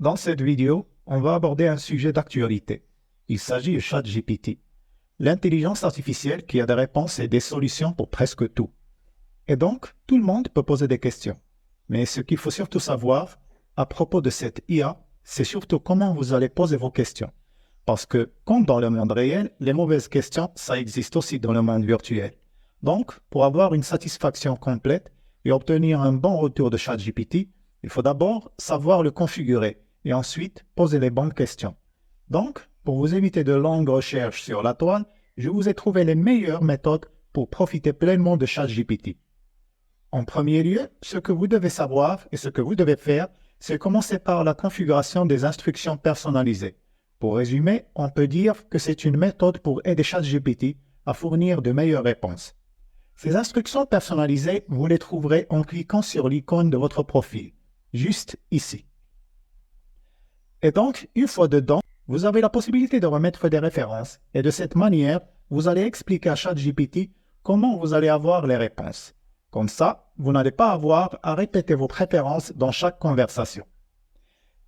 Dans cette vidéo, on va aborder un sujet d'actualité. Il s'agit de ChatGPT, l'intelligence artificielle qui a des réponses et des solutions pour presque tout. Et donc, tout le monde peut poser des questions. Mais ce qu'il faut surtout savoir à propos de cette IA, c'est surtout comment vous allez poser vos questions. Parce que, comme dans le monde réel, les mauvaises questions, ça existe aussi dans le monde virtuel. Donc, pour avoir une satisfaction complète et obtenir un bon retour de ChatGPT, il faut d'abord savoir le configurer et ensuite poser les bonnes questions. Donc, pour vous éviter de longues recherches sur la toile, je vous ai trouvé les meilleures méthodes pour profiter pleinement de ChatGPT. En premier lieu, ce que vous devez savoir et ce que vous devez faire, c'est commencer par la configuration des instructions personnalisées. Pour résumer, on peut dire que c'est une méthode pour aider ChatGPT à fournir de meilleures réponses. Ces instructions personnalisées, vous les trouverez en cliquant sur l'icône de votre profil, juste ici. Et donc, une fois dedans, vous avez la possibilité de remettre des références et de cette manière, vous allez expliquer à ChatGPT comment vous allez avoir les réponses. Comme ça, vous n'allez pas avoir à répéter vos préférences dans chaque conversation.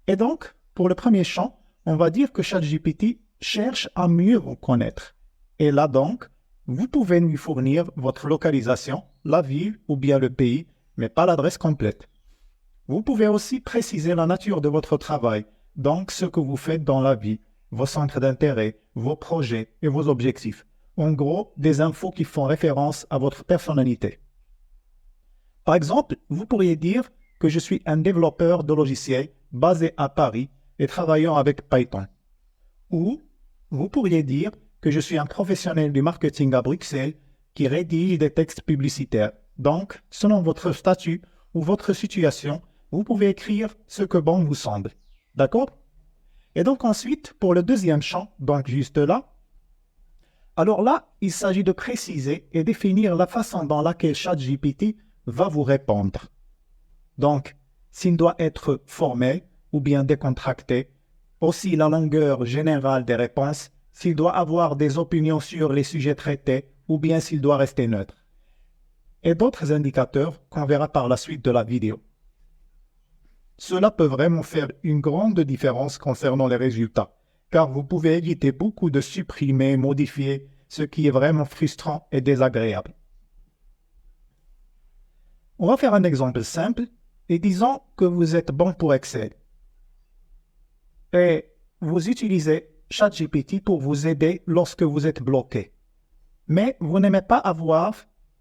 Et donc, pour le premier champ, on va dire que ChatGPT cherche à mieux vous connaître. Et là donc, vous pouvez lui fournir votre localisation, la ville ou bien le pays, mais pas l'adresse complète. Vous pouvez aussi préciser la nature de votre travail, donc ce que vous faites dans la vie, vos centres d'intérêt, vos projets et vos objectifs. En gros, des infos qui font référence à votre personnalité. Par exemple, vous pourriez dire que je suis un développeur de logiciels basé à Paris et travaillant avec Python. Ou vous pourriez dire que je suis un professionnel du marketing à Bruxelles qui rédige des textes publicitaires. Donc, selon votre statut ou votre situation, vous pouvez écrire ce que bon vous semble. D'accord? Et donc ensuite, pour le deuxième champ, donc juste là, alors là, il s'agit de préciser et définir la façon dans laquelle ChatGPT va vous répondre. Donc, s'il doit être formel ou bien décontracté, aussi la longueur générale des réponses, s'il doit avoir des opinions sur les sujets traités ou bien s'il doit rester neutre. Et d'autres indicateurs qu'on verra par la suite de la vidéo. Cela peut vraiment faire une grande différence concernant les résultats, car vous pouvez éviter beaucoup de supprimer, modifier, ce qui est vraiment frustrant et désagréable. On va faire un exemple simple et disons que vous êtes bon pour Excel. Et vous utilisez ChatGPT pour vous aider lorsque vous êtes bloqué. Mais vous n'aimez pas avoir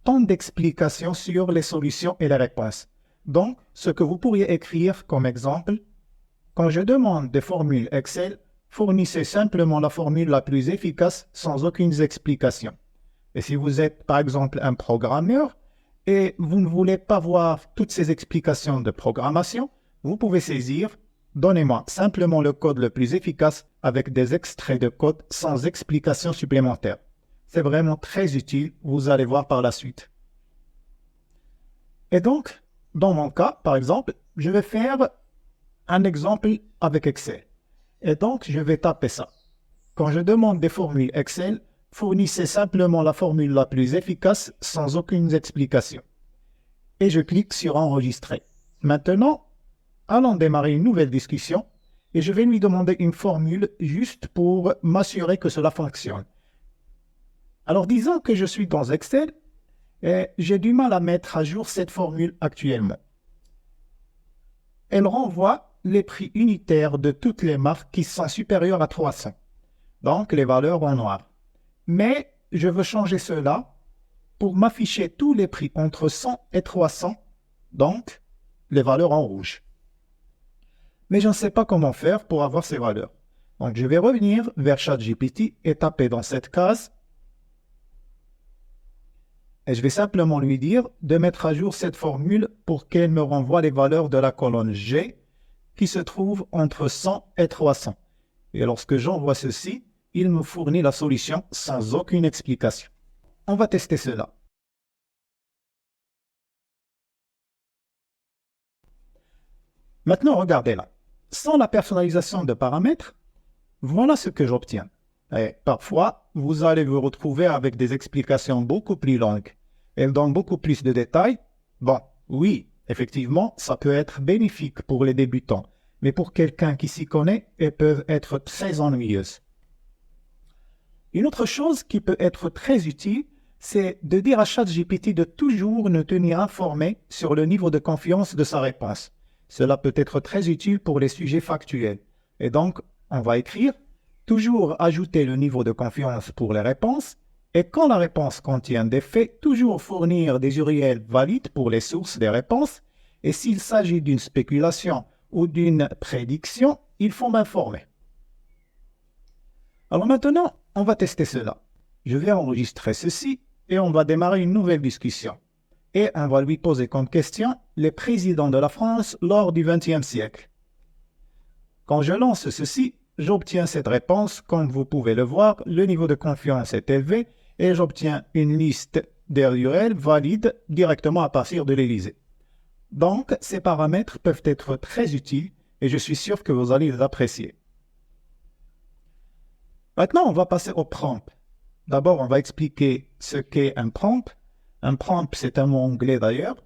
tant d'explications sur les solutions et les réponses. Donc, ce que vous pourriez écrire comme exemple, quand je demande des formules Excel, fournissez simplement la formule la plus efficace sans aucune explication. Et si vous êtes par exemple un programmeur et vous ne voulez pas voir toutes ces explications de programmation, vous pouvez saisir « Donnez-moi simplement le code le plus efficace avec des extraits de code sans explication supplémentaire ». C'est vraiment très utile, vous allez voir par la suite. Et donc, dans mon cas, par exemple, je vais faire un exemple avec Excel. Et donc, je vais taper ça. Quand je demande des formules Excel, fournissez simplement la formule la plus efficace sans aucune explication. Et je clique sur Enregistrer. Maintenant, allons démarrer une nouvelle discussion et je vais lui demander une formule juste pour m'assurer que cela fonctionne. Alors, disons que je suis dans Excel et j'ai du mal à mettre à jour cette formule actuellement. Elle renvoie les prix unitaires de toutes les marques qui sont supérieures à 300, donc les valeurs en noir. Mais je veux changer cela pour m'afficher tous les prix entre 100 et 300, donc les valeurs en rouge. Mais je ne sais pas comment faire pour avoir ces valeurs. Donc je vais revenir vers ChatGPT et taper dans cette case. Et je vais simplement lui dire de mettre à jour cette formule pour qu'elle me renvoie les valeurs de la colonne G qui se trouve entre 100 et 300. Et lorsque j'envoie ceci, il me fournit la solution sans aucune explication. On va tester cela. Maintenant, regardez là. Sans la personnalisation de paramètres, voilà ce que j'obtiens. Et parfois, vous allez vous retrouver avec des explications beaucoup plus longues. Elles donnent beaucoup plus de détails. Bon, oui, effectivement, ça peut être bénéfique pour les débutants. mais pour quelqu'un qui s'y connaît, elles peuvent être très ennuyeuses. Une autre chose qui peut être très utile, c'est de dire à ChatGPT de toujours nous tenir informés sur le niveau de confiance de sa réponse. Cela peut être très utile pour les sujets factuels. Et donc, on va écrire « Toujours ajouter le niveau de confiance pour les réponses » et quand la réponse contient des faits, toujours fournir des URL valides pour les sources des réponses et s'il s'agit d'une spéculation ou d'une prédiction, il faut m'informer. Alors maintenant, on va tester cela. Je vais enregistrer ceci et on va démarrer une nouvelle discussion. Et on va lui poser comme question les présidents de la France lors du XXe siècle. Quand je lance ceci, j'obtiens cette réponse. Comme vous pouvez le voir, le niveau de confiance est élevé et j'obtiens une liste d'URL valides directement à partir de l'Élysée. Donc, ces paramètres peuvent être très utiles et je suis sûr que vous allez les apprécier. Maintenant, on va passer au prompt. D'abord, on va expliquer ce qu'est un prompt. Un prompt, c'est un mot anglais d'ailleurs,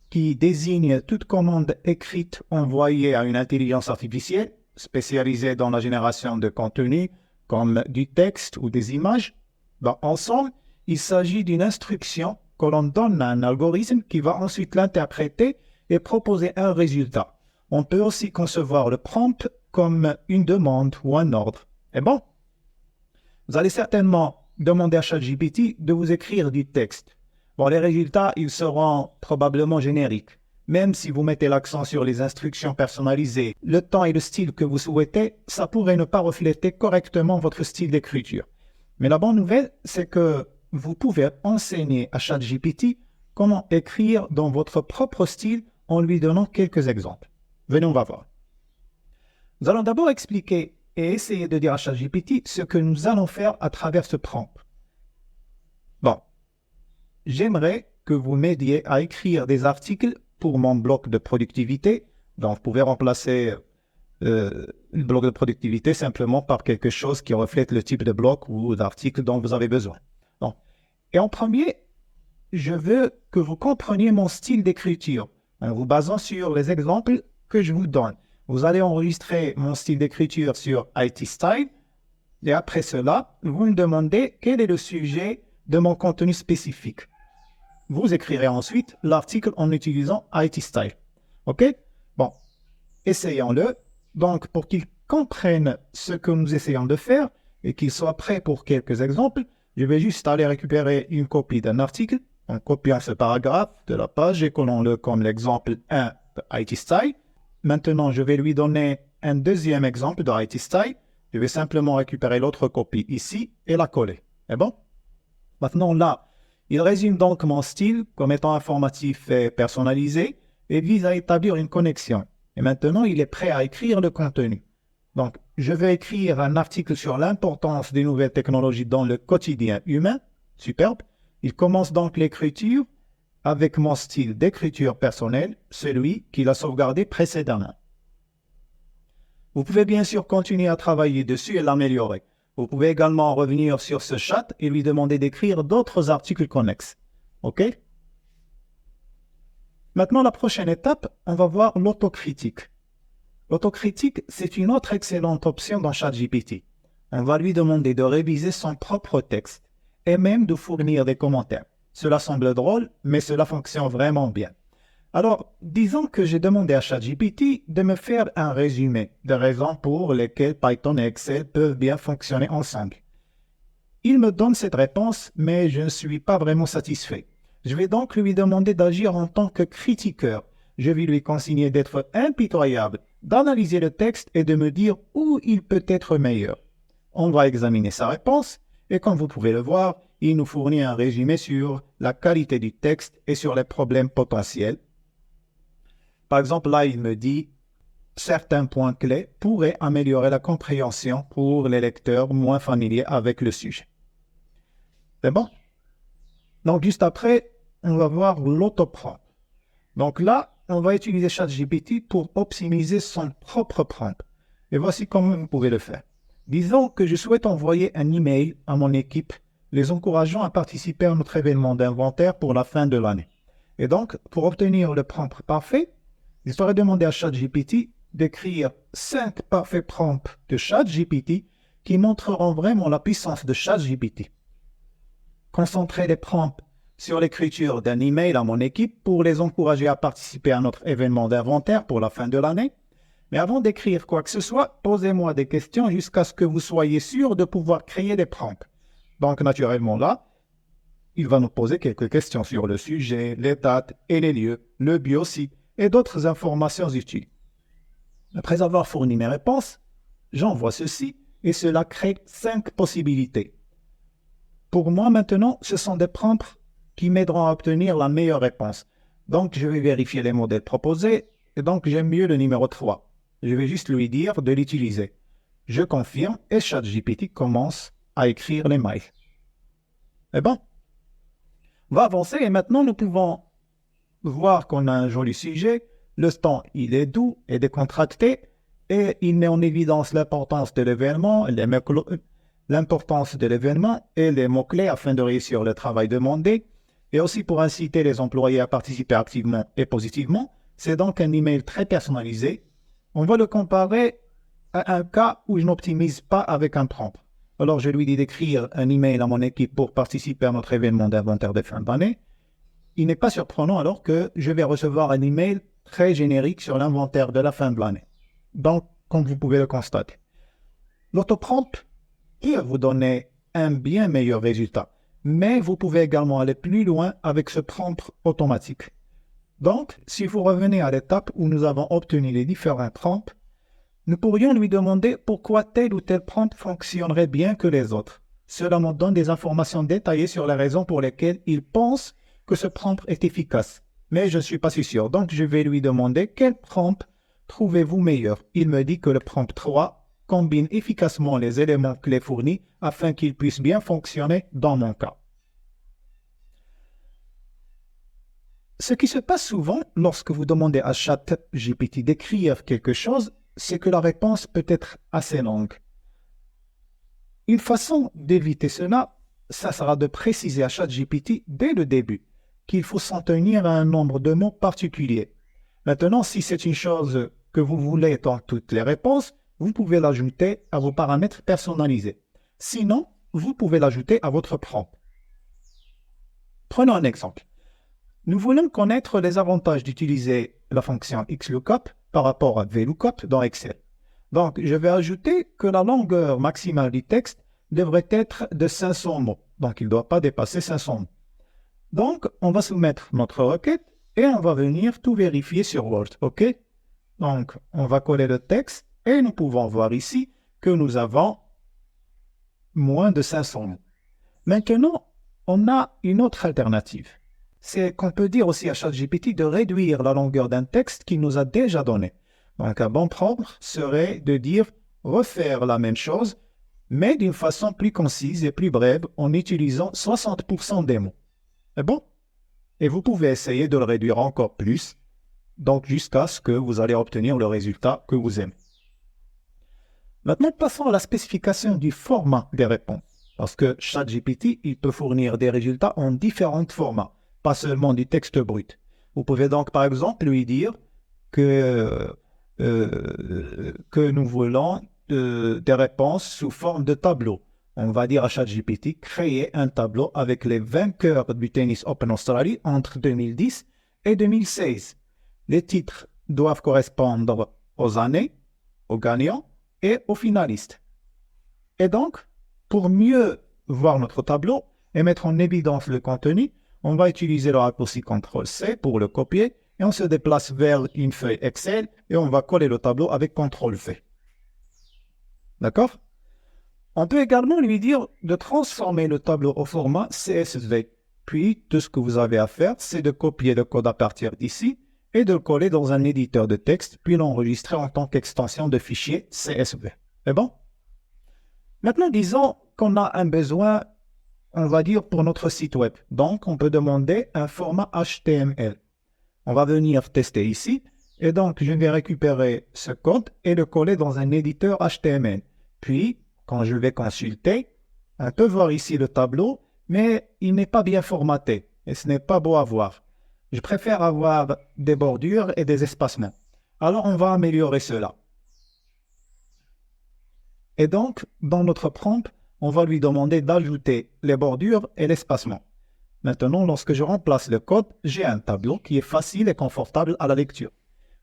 qui désigne toute commande écrite envoyée à une intelligence artificielle spécialisée dans la génération de contenu, comme du texte ou des images. En somme, il s'agit d'une instruction que l'on donne à un algorithme qui va ensuite l'interpréter et proposer un résultat. On peut aussi concevoir le prompt comme une demande ou un ordre. Et bon, vous allez certainement demander à ChatGPT de vous écrire du texte. Bon, les résultats, ils seront probablement génériques. Même si vous mettez l'accent sur les instructions personnalisées, le temps et le style que vous souhaitez, ça pourrait ne pas refléter correctement votre style d'écriture. Mais la bonne nouvelle, c'est que vous pouvez enseigner à ChatGPT comment écrire dans votre propre style en lui donnant quelques exemples. Venez, on va voir. Nous allons d'abord expliquer et essayer de dire à ChatGPT ce que nous allons faire à travers ce prompt. Bon, j'aimerais que vous m'aidiez à écrire des articles pour mon bloc de productivité. Donc, vous pouvez remplacer le bloc de productivité simplement par quelque chose qui reflète le type de bloc ou d'article dont vous avez besoin. Donc, et en premier, je veux que vous compreniez mon style d'écriture en vous basant sur les exemples que je vous donne. Vous allez enregistrer mon style d'écriture sur IT Style et après cela, vous me demandez quel est le sujet de mon contenu spécifique. Vous écrirez ensuite l'article en utilisant IT Style. OK? Bon, essayons-le. Donc, pour qu'ils comprennent ce que nous essayons de faire et qu'ils soient prêts pour quelques exemples, je vais juste aller récupérer une copie d'un article en copiant ce paragraphe de la page et collons-le comme l'exemple 1 de IT Style. Maintenant, je vais lui donner un deuxième exemple de IT Style. Je vais simplement récupérer l'autre copie ici et la coller. C'est bon? Maintenant, là, il résume donc mon style comme étant informatif et personnalisé et vise à établir une connexion. Et maintenant, il est prêt à écrire le contenu. Donc, je vais écrire un article sur l'importance des nouvelles technologies dans le quotidien humain. Superbe. Il commence donc l'écriture avec mon style d'écriture personnelle, celui qu'il a sauvegardé précédemment. Vous pouvez bien sûr continuer à travailler dessus et l'améliorer. Vous pouvez également revenir sur ce chat et lui demander d'écrire d'autres articles connexes. OK? Maintenant, la prochaine étape, on va voir l'autocritique. L'autocritique, c'est une autre excellente option dans ChatGPT. On va lui demander de réviser son propre texte et même de fournir des commentaires. Cela semble drôle, mais cela fonctionne vraiment bien. Alors, disons que j'ai demandé à ChatGPT de me faire un résumé des raisons pour lesquelles Python et Excel peuvent bien fonctionner ensemble. Il me donne cette réponse, mais je ne suis pas vraiment satisfait. Je vais donc lui demander d'agir en tant que critiqueur. Je vais lui consigner d'être impitoyable, d'analyser le texte et de me dire où il peut être meilleur. On va examiner sa réponse et comme vous pouvez le voir, il nous fournit un résumé sur la qualité du texte et sur les problèmes potentiels. Par exemple, là, il me dit « Certains points clés pourraient améliorer la compréhension pour les lecteurs moins familiers avec le sujet. » C'est bon? Donc, juste après, on va voir l'autoprompt. Donc là, on va utiliser ChatGPT pour optimiser son propre prompt. Et voici comment vous pouvez le faire. Disons que je souhaite envoyer un email à mon équipe, les encourageant à participer à notre événement d'inventaire pour la fin de l'année. Et donc, pour obtenir le prompt parfait, je serais demandé à ChatGPT d'écrire 5 parfaits prompts de ChatGPT qui montreront vraiment la puissance de ChatGPT. Concentrer les prompts sur l'écriture d'un email à mon équipe pour les encourager à participer à notre événement d'inventaire pour la fin de l'année. Mais avant d'écrire quoi que ce soit, posez-moi des questions jusqu'à ce que vous soyez sûr de pouvoir créer des prompts. Donc naturellement là, il va nous poser quelques questions sur le sujet, les dates et les lieux, le but aussi, et d'autres informations utiles. Après avoir fourni mes réponses, j'envoie ceci et cela crée 5 possibilités. Pour moi maintenant, ce sont des prompts qui m'aideront à obtenir la meilleure réponse. Donc je vais vérifier les modèles proposés et donc j'aime mieux le numéro 3. Je vais juste lui dire de l'utiliser. Je confirme et ChatGPT commence à écrire les mails. Eh bon, on va avancer et maintenant nous pouvons voir qu'on a un joli sujet. Le ton, il est doux et décontracté et il met en évidence l'importance de l'événement, et les mots-clés afin de réussir le travail demandé et aussi pour inciter les employés à participer activement et positivement. C'est donc un email très personnalisé. On va le comparer à un cas où je n'optimise pas avec un prompt. Alors, je lui dis d'écrire un email à mon équipe pour participer à notre événement d'inventaire de fin d'année. Il n'est pas surprenant alors que je vais recevoir un email très générique sur l'inventaire de la fin de l'année. Donc, comme vous pouvez le constater, l'autoprompt peut vous donner un bien meilleur résultat, mais vous pouvez également aller plus loin avec ce prompt automatique. Donc, si vous revenez à l'étape où nous avons obtenu les différents prompts, nous pourrions lui demander pourquoi tel ou tel prompt fonctionnerait bien que les autres. Cela nous donne des informations détaillées sur les raisons pour lesquelles il pense que ce prompt est efficace. Mais je ne suis pas si sûr, donc je vais lui demander quel prompt trouvez-vous meilleur. Il me dit que le prompt 3 combine efficacement les éléments clés fournis afin qu'il puisse bien fonctionner dans mon cas. Ce qui se passe souvent lorsque vous demandez à ChatGPT d'écrire quelque chose, c'est que la réponse peut être assez longue. Une façon d'éviter cela, ça sera de préciser à ChatGPT dès le début qu'il faut s'en tenir à un nombre de mots particulier. Maintenant, si c'est une chose que vous voulez dans toutes les réponses, vous pouvez l'ajouter à vos paramètres personnalisés. Sinon, vous pouvez l'ajouter à votre prompt. Prenons un exemple. Nous voulons connaître les avantages d'utiliser la fonction XLOOKUP par rapport à VLOOKUP dans Excel. Donc, je vais ajouter que la longueur maximale du texte devrait être de 500 mots. Donc, il ne doit pas dépasser 500 mots. Donc, on va soumettre notre requête et on va venir tout vérifier sur Word. OK? Donc, on va coller le texte et nous pouvons voir ici que nous avons moins de 500 mots. Maintenant, on a une autre alternative. C'est qu'on peut dire aussi à ChatGPT de réduire la longueur d'un texte qu'il nous a déjà donné. Donc, un bon prompt serait de dire refaire la même chose, mais d'une façon plus concise et plus brève en utilisant 60% des mots. C'est bon? Et vous pouvez essayer de le réduire encore plus, donc jusqu'à ce que vous allez obtenir le résultat que vous aimez. Maintenant, passons à la spécification du format des réponses. Parce que ChatGPT, il peut fournir des résultats en différents formats, pas seulement du texte brut. Vous pouvez donc, par exemple, lui dire que nous voulons des réponses sous forme de tableau. On va dire à ChatGPT, créer un tableau avec les vainqueurs du Tennis Open Australie entre 2010 et 2016. Les titres doivent correspondre aux années, aux gagnants et aux finalistes. Et donc, pour mieux voir notre tableau et mettre en évidence le contenu, on va utiliser le raccourci CTRL-C pour le copier et on se déplace vers une feuille Excel et on va coller le tableau avec CTRL-V. D'accord? On peut également lui dire de transformer le tableau au format CSV. Puis, tout ce que vous avez à faire, c'est de copier le code à partir d'ici et de le coller dans un éditeur de texte, puis l'enregistrer en tant qu'extension de fichier CSV. C'est bon? Maintenant, disons qu'on a un besoin, on va dire, pour notre site web. Donc, on peut demander un format HTML. On va venir tester ici. Et donc, je vais récupérer ce code et le coller dans un éditeur HTML. Puis, quand je vais consulter, on peut voir ici le tableau, mais il n'est pas bien formaté et ce n'est pas beau à voir. Je préfère avoir des bordures et des espacements. Alors, on va améliorer cela. Et donc, dans notre prompt, on va lui demander d'ajouter les bordures et l'espacement. Maintenant, lorsque je remplace le code, j'ai un tableau qui est facile et confortable à la lecture.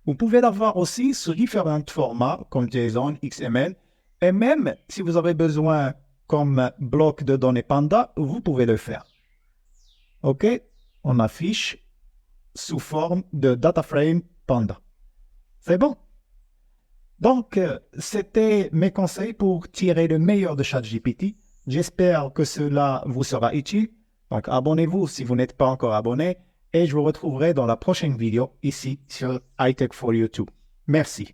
Vous pouvez l'avoir aussi sous différents formats comme JSON, XML, et même si vous avez besoin comme bloc de données Panda, vous pouvez le faire. OK, on affiche sous forme de data frame Panda. C'est bon? Donc, c'était mes conseils pour tirer le meilleur de ChatGPT. J'espère que cela vous sera utile. Donc, abonnez-vous si vous n'êtes pas encore abonné et je vous retrouverai dans la prochaine vidéo ici sur iTech for YouTube. Merci.